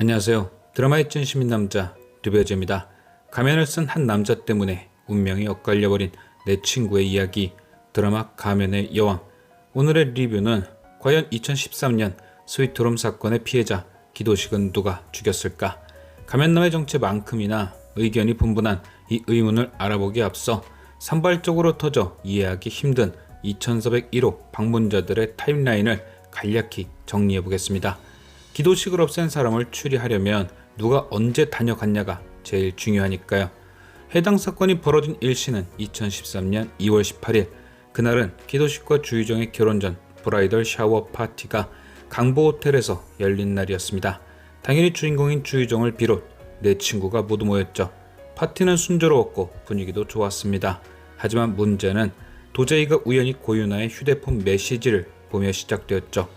안녕하세요. 드라마의 찐 시민 남자 류배재입니다. 가면을 쓴 한 남자 때문에 운명이 엇갈려버린 내 친구의 이야기, 드라마 가면의 여왕. 오늘의 리뷰는 과연 2013년 스위트홈 사건의 피해자 기도식은 누가 죽였을까? 가면남의 정체만큼이나 의견이 분분한 이 의문을 알아보기에 앞서 산발적으로 터져 이해하기 힘든 2401호 방문자들의 타임라인을 간략히 정리해보겠습니다. 기도식을 없앤 사람을 추리하려면 누가 언제 다녀갔냐가 제일 중요하니까요. 해당 사건이 벌어진 일시는 2013년 2월 18일. 그날은 기도식과 주유정의 결혼 전 브라이덜 샤워 파티가 강보호텔에서 열린 날이었습니다. 당연히 주인공인 주유정을 비롯 네 친구가 모두 모였죠. 파티는 순조로웠고 분위기도 좋았습니다. 하지만 문제는 도재이가 우연히 고윤아의 휴대폰 메시지를 보며 시작되었죠.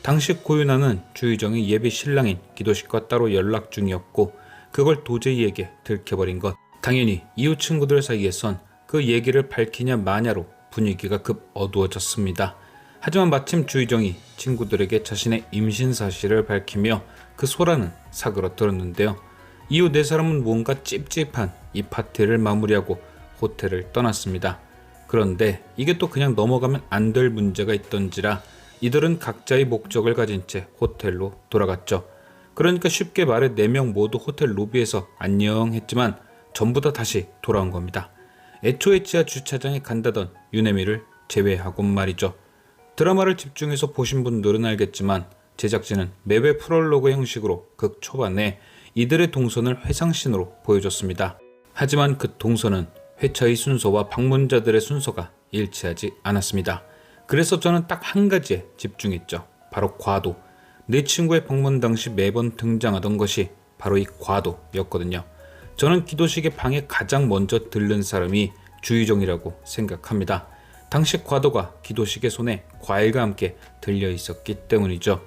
당시 고윤아는 주유정의 예비 신랑인 기도식과 따로 연락 중이었고 그걸 도재이에게 들켜버린 것. 당연히 이웃 친구들 사이에선 그 얘기를 밝히냐 마냐로 분위기가 급 어두워졌습니다. 하지만 마침 주유정이 친구들에게 자신의 임신 사실을 밝히며 그 소란은 사그러들었는데요. 이후 네 사람은 뭔가 찝찝한 이 파티를 마무리하고 호텔을 떠났습니다. 그런데 이게 또 그냥 넘어가면 안 될 문제가 있던지라 이들은 각자의 목적을 가진 채 호텔로 돌아갔죠. 그러니까 쉽게 말해 4명 모두 호텔 로비에서 안녕 했지만 전부 다 다시 돌아온 겁니다. 애초에 지하 주차장에 간다던 유네미를 제외하곤 말이죠. 드라마를 집중해서 보신 분들은 알겠지만 제작진은 매회 프롤로그 형식으로 극 초반에 이들의 동선을 회상신으로 보여줬습니다. 하지만 그 동선은 회차의 순서와 방문자들의 순서가 일치하지 않았습니다. 그래서 저는 딱 한 가지에 집중했죠. 바로 과도. 내 친구의 방문 당시 매번 등장하던 것이 바로 이 과도였거든요. 저는 기도식의 방에 가장 먼저 들른 사람이 주유정이라고 생각합니다. 당시 과도가 기도식의 손에 과일과 함께 들려 있었기 때문이죠.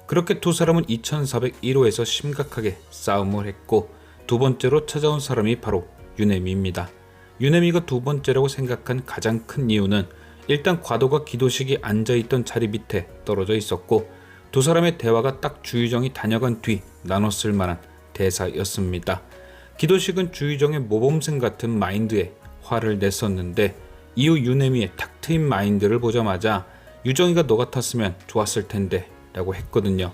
그렇게 두 사람은 2401호에서 심각하게 싸움을 했고 두 번째로 찾아온 사람이 바로 유네미입니다. 유네미가 두 번째라고 생각한 가장 큰 이유는 일단 과도가 기도식이 앉아있던 자리 밑에 떨어져 있었고 두 사람의 대화가 딱 주유정이 다녀간 뒤 나눴을 만한 대사였습니다. 기도식은 주유정의 모범생 같은 마인드에 화를 냈었는데 이후 유네미의 탁 트인 마인드를 보자마자 유정이가 너 같았으면 좋았을 텐데 라고 했거든요.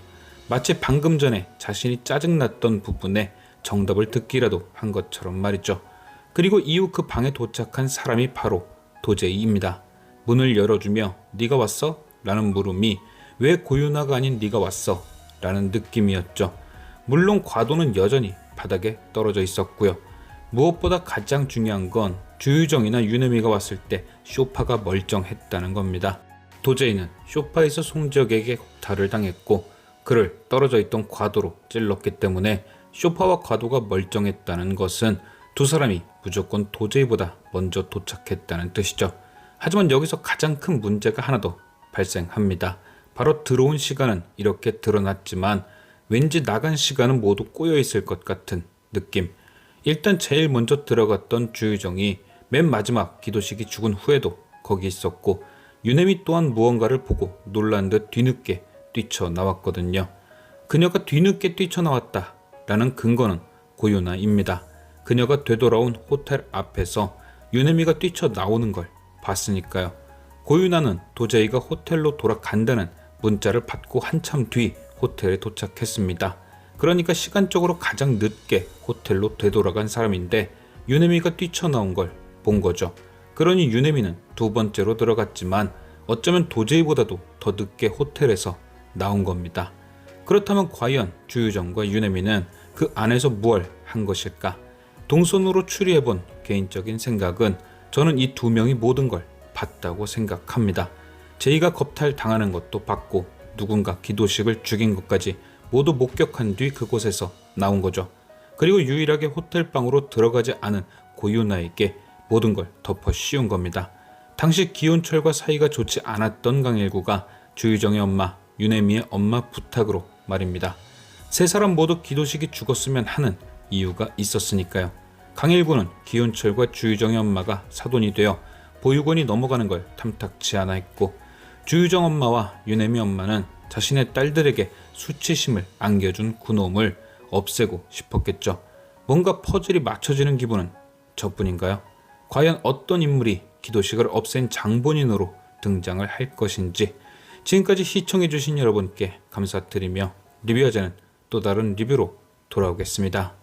마치 방금 전에 자신이 짜증났던 부분에 정답을 듣기라도 한 것처럼 말이죠. 그리고 이후 그 방에 도착한 사람이 바로 도재이입니다. 문을 열어주며 네가 왔어? 라는 물음이 왜 고윤아가 아닌 네가 왔어? 라는 느낌이었죠. 물론 과도는 여전히 바닥에 떨어져 있었고요. 무엇보다 가장 중요한 건 주유정이나 유네미가 왔을 때 쇼파가 멀쩡했다는 겁니다. 도재이는 쇼파에서 송지혁에게 혹탈을 당했고 그를 떨어져 있던 과도로 찔렀기 때문에 쇼파와 과도가 멀쩡했다는 것은 두 사람이 무조건 도재이보다 먼저 도착했다는 뜻이죠. 하지만 여기서 가장 큰 문제가 하나 더 발생합니다. 바로 들어온 시간은 이렇게 드러났지만 왠지 나간 시간은 모두 꼬여 있을 것 같은 느낌. 일단 제일 먼저 들어갔던 주유정이 맨 마지막 기도식이 죽은 후에도 거기 있었고 유네미 또한 무언가를 보고 놀란 듯 뒤늦게 뛰쳐나왔거든요. 그녀가 뒤늦게 뛰쳐나왔다라는 근거는 고윤아입니다. 그녀가 되돌아온 호텔 앞에서 유네미가 뛰쳐나오는 걸 봤으니까요. 고윤아는 도재이가 호텔로 돌아간다는 문자를 받고 한참 뒤 호텔에 도착했습니다. 그러니까 시간적으로 가장 늦게 호텔로 되돌아간 사람인데 유네미가 뛰쳐나온 걸 본 거죠. 그러니 유네미는 두 번째로 들어갔지만 어쩌면 도재이보다도 더 늦게 호텔에서 나온 겁니다. 그렇다면 과연 주유정과 유네미는 그 안에서 무얼 한 것일까? 동선으로 추리해본 개인적인 생각은 저는 이 두 명이 모든 걸 봤다고 생각합니다. 제이가 겁탈 당하는 것도 봤고 누군가 기도식을 죽인 것까지 모두 목격한 뒤 그곳에서 나온 거죠. 그리고 유일하게 호텔방으로 들어가지 않은 고윤아에게 모든 걸 덮어 씌운 겁니다. 당시 기훈철과 사이가 좋지 않았던 강일구가 주유정의 엄마, 유네미의 엄마 부탁으로 말입니다. 세 사람 모두 기도식이 죽었으면 하는 이유가 있었으니까요. 강일구는 기훈철과 주유정의 엄마가 사돈이 되어 보육원이 넘어가는 걸 탐탁치 않아 했고 주유정 엄마와 유네미 엄마는 자신의 딸들에게 수치심을 안겨준 그놈을 없애고 싶었겠죠. 뭔가 퍼즐이 맞춰지는 기분은 저뿐인가요? 과연 어떤 인물이 기도식을 없앤 장본인으로 등장을 할 것인지. 지금까지 시청해주신 여러분께 감사드리며 리뷰어제는 또 다른 리뷰로 돌아오겠습니다.